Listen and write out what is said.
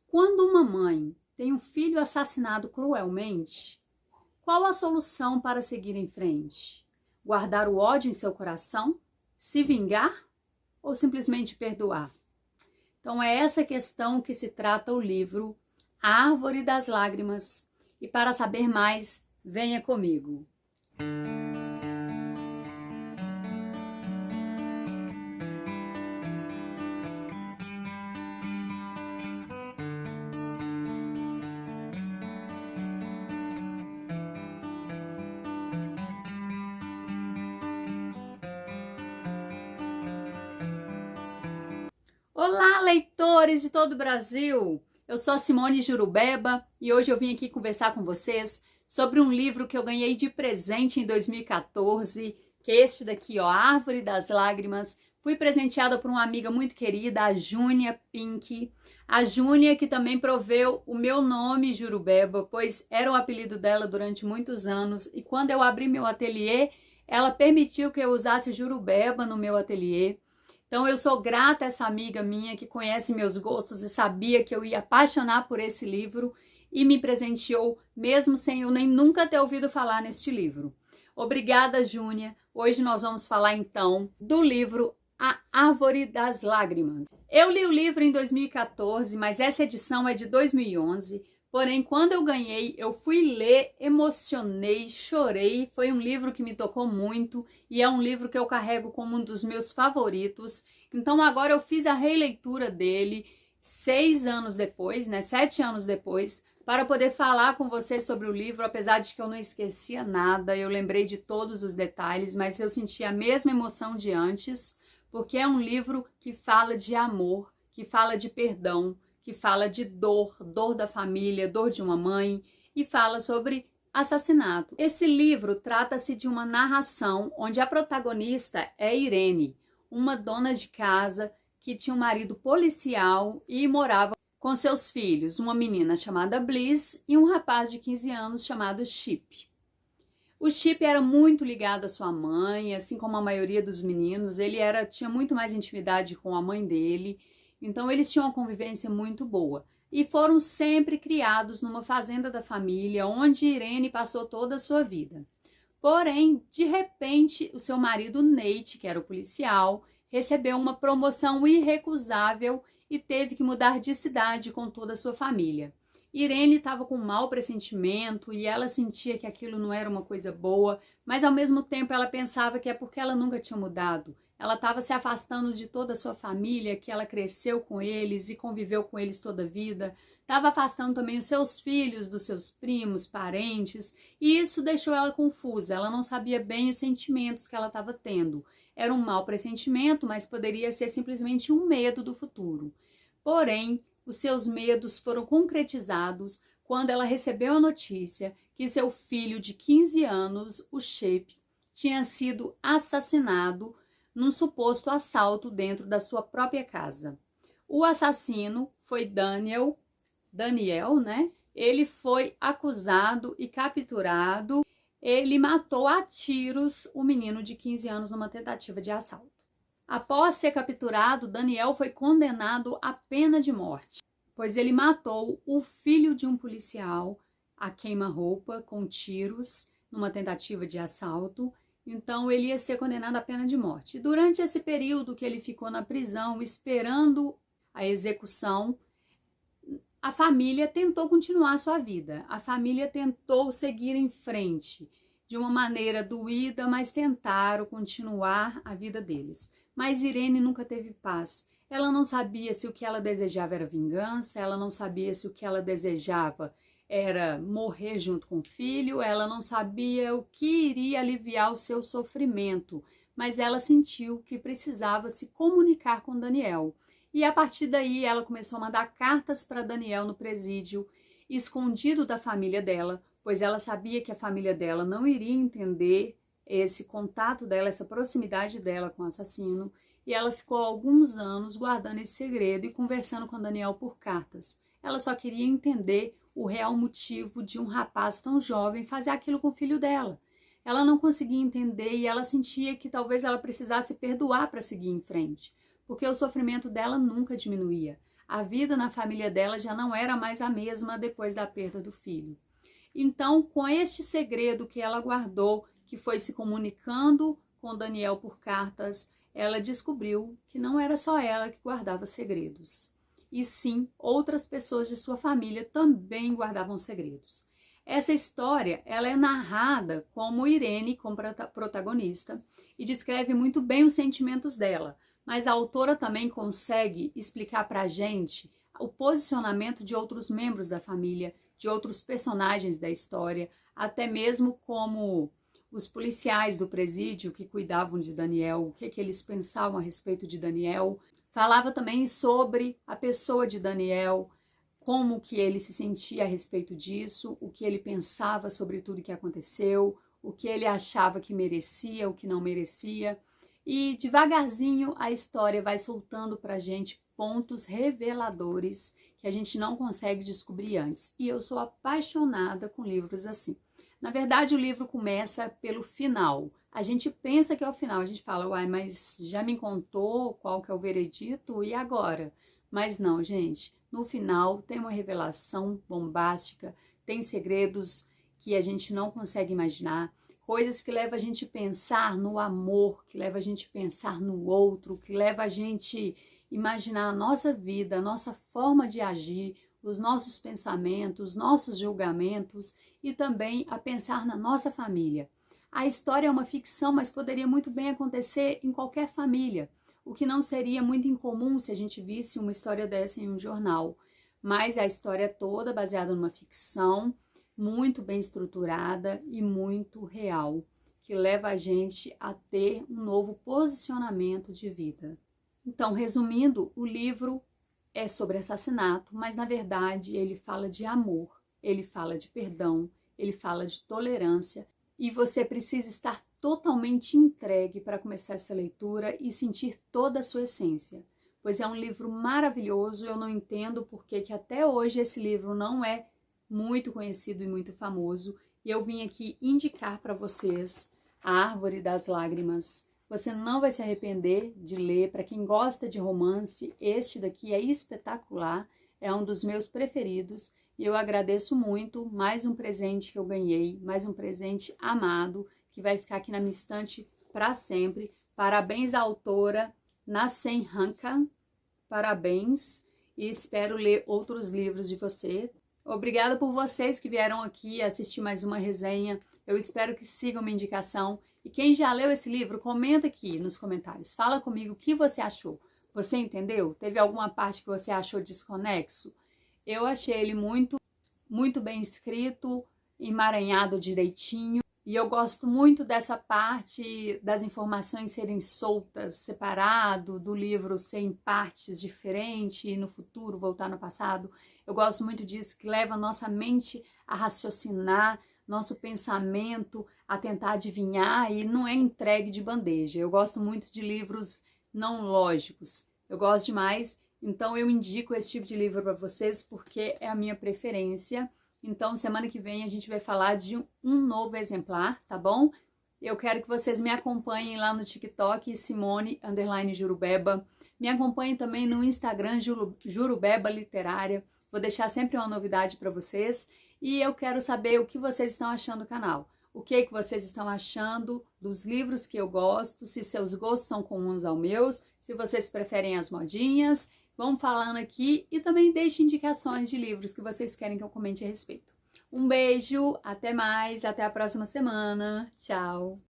Quando uma mãe tem um filho assassinado cruelmente, qual a solução para seguir em frente? Guardar o ódio em seu coração? Se vingar? Ou simplesmente perdoar? Então é essa questão que se trata o livro A Árvore das Lágrimas. E para saber mais, venha comigo. Olá, leitores de todo o Brasil! Eu sou a Simone Jurubeba e hoje eu vim aqui conversar com vocês sobre um livro que eu ganhei de presente em 2014, que é este daqui, ó, Árvore das Lágrimas. Fui presenteada por uma amiga muito querida, a Júnia Pink. A Júnia que também proveu o meu nome, Jurubeba, pois era o apelido dela durante muitos anos. E quando eu abri meu ateliê, ela permitiu que eu usasse Jurubeba no meu ateliê. Então eu sou grata a essa amiga minha que conhece meus gostos e sabia que eu ia apaixonar por esse livro e me presenteou mesmo sem eu nem nunca ter ouvido falar neste livro. Obrigada, Júnia. Hoje nós vamos falar então do livro A Árvore das Lágrimas. Eu li o livro em 2014, mas essa edição é de 2011. Porém, quando eu ganhei, eu fui ler, emocionei, chorei. Foi um livro que me tocou muito e é um livro que eu carrego como um dos meus favoritos. Então agora eu fiz a releitura dele 6 anos depois, 7 anos depois, para poder falar com vocês sobre o livro, apesar de que eu não esquecia nada, eu lembrei de todos os detalhes, mas eu senti a mesma emoção de antes, porque é um livro que fala de amor, que fala de perdão, que fala de dor, dor da família, dor de uma mãe, e fala sobre assassinato. Esse livro trata-se de uma narração onde a protagonista é Irene, uma dona de casa que tinha um marido policial e morava com seus filhos, uma menina chamada Bliss e um rapaz de 15 anos chamado Chip. O Chip era muito ligado à sua mãe, assim como a maioria dos meninos, ele tinha muito mais intimidade com a mãe dele. Então eles tinham uma convivência muito boa e foram sempre criados numa fazenda da família, onde Irene passou toda a sua vida. Porém, de repente, o seu marido Nate, que era o policial, recebeu uma promoção irrecusável e teve que mudar de cidade com toda a sua família. Irene estava com um mau pressentimento e ela sentia que aquilo não era uma coisa boa, mas ao mesmo tempo ela pensava que é porque ela nunca tinha mudado. Ela estava se afastando de toda a sua família, que ela cresceu com eles e conviveu com eles toda a vida. Estava afastando também os seus filhos dos seus primos, parentes, e isso deixou ela confusa. Ela não sabia bem os sentimentos que ela estava tendo. Era um mau pressentimento, mas poderia ser simplesmente um medo do futuro. Porém, os seus medos foram concretizados quando ela recebeu a notícia que seu filho de 15 anos, o Chip, tinha sido assassinado num suposto assalto dentro da sua própria casa. O assassino foi Daniel, né? Ele foi acusado e capturado. Ele matou a tiros o menino de 15 anos numa tentativa de assalto. Após ser capturado, Daniel foi condenado à pena de morte, pois ele matou o filho de um policial a queima-roupa com tiros numa tentativa de assalto. Então ele ia ser condenado à pena de morte. Durante esse período que ele ficou na prisão esperando a execução, a família tentou continuar sua vida. A família tentou seguir em frente de uma maneira doída, mas tentaram continuar a vida deles. Mas Irene nunca teve paz. Ela não sabia se o que ela desejava era vingança, ela não sabia se o que ela desejava era morrer junto com o filho, ela não sabia o que iria aliviar o seu sofrimento, mas ela sentiu que precisava se comunicar com Daniel. E a partir daí ela começou a mandar cartas para Daniel no presídio, escondido da família dela, pois ela sabia que a família dela não iria entender esse contato dela, essa proximidade dela com o assassino, e ela ficou alguns anos guardando esse segredo e conversando com Daniel por cartas. Ela só queria entender o real motivo de um rapaz tão jovem fazer aquilo com o filho dela. Ela não conseguia entender e ela sentia que talvez ela precisasse perdoar para seguir em frente, porque o sofrimento dela nunca diminuía. A vida na família dela já não era mais a mesma depois da perda do filho. Então, com este segredo que ela guardou, que foi se comunicando com Daniel por cartas, ela descobriu que não era só ela que guardava segredos. E sim, outras pessoas de sua família também guardavam segredos. Essa história, ela é narrada como Irene, como protagonista, e descreve muito bem os sentimentos dela, mas a autora também consegue explicar para a gente o posicionamento de outros membros da família, de outros personagens da história, até mesmo como os policiais do presídio que cuidavam de Daniel, o que eles pensavam a respeito de Daniel. Falava também sobre a pessoa de Daniel, como que ele se sentia a respeito disso, o que ele pensava sobre tudo que aconteceu, o que ele achava que merecia, o que não merecia. E devagarzinho a história vai soltando pra gente pontos reveladores que a gente não consegue descobrir antes. E eu sou apaixonada com livros assim. Na verdade, o livro começa pelo final. A gente pensa que é o final, a gente fala, uai, mas já me contou qual que é o veredito, e agora? Mas não, gente, no final tem uma revelação bombástica, tem segredos que a gente não consegue imaginar, coisas que levam a gente a pensar no amor, que levam a gente a pensar no outro, que leva a gente a imaginar a nossa vida, a nossa forma de agir, os nossos pensamentos, nossos julgamentos e também a pensar na nossa família. A história é uma ficção, mas poderia muito bem acontecer em qualquer família, o que não seria muito incomum se a gente visse uma história dessa em um jornal. Mas a história é toda baseada numa ficção, muito bem estruturada e muito real, que leva a gente a ter um novo posicionamento de vida. Então, resumindo, o livro é sobre assassinato, mas na verdade ele fala de amor, ele fala de perdão, ele fala de tolerância, e você precisa estar totalmente entregue para começar essa leitura e sentir toda a sua essência, pois é um livro maravilhoso. Eu não entendo por que até hoje esse livro não é muito conhecido e muito famoso, e eu vim aqui indicar para vocês A Árvore das Lágrimas. Você não vai se arrepender de ler. Para quem gosta de romance, este daqui é espetacular, é um dos meus preferidos, e eu agradeço muito, mais um presente que eu ganhei, mais um presente amado, que vai ficar aqui na minha estante para sempre. Parabéns à autora Nasen Hanka, parabéns, e espero ler outros livros de você. Obrigada por vocês que vieram aqui assistir mais uma resenha. Eu espero que sigam minha indicação. E quem já leu esse livro, comenta aqui nos comentários. Fala comigo o que você achou. Você entendeu? Teve alguma parte que você achou desconexo? Eu achei ele muito bem escrito, emaranhado direitinho. E eu gosto muito dessa parte das informações serem soltas, separado, do livro ser em partes diferentes e no futuro voltar no passado. Eu gosto muito disso, que leva a nossa mente a raciocinar, nosso pensamento a tentar adivinhar, e não é entregue de bandeja. Eu gosto muito de livros não lógicos, eu gosto demais, então eu indico esse tipo de livro para vocês porque é a minha preferência. Então semana que vem a gente vai falar de um novo exemplar, tá bom? Eu quero que vocês me acompanhem lá no TikTok, Simone_Jurubeba. Me acompanhem também no Instagram, Jurubeba Literária. Vou deixar sempre uma novidade para vocês. E eu quero saber o que vocês estão achando do canal. O que vocês estão achando dos livros que eu gosto, se seus gostos são comuns aos meus, se vocês preferem as modinhas. Vamos falando aqui e também deixe indicações de livros que vocês querem que eu comente a respeito. Um beijo, até mais, até a próxima semana. Tchau!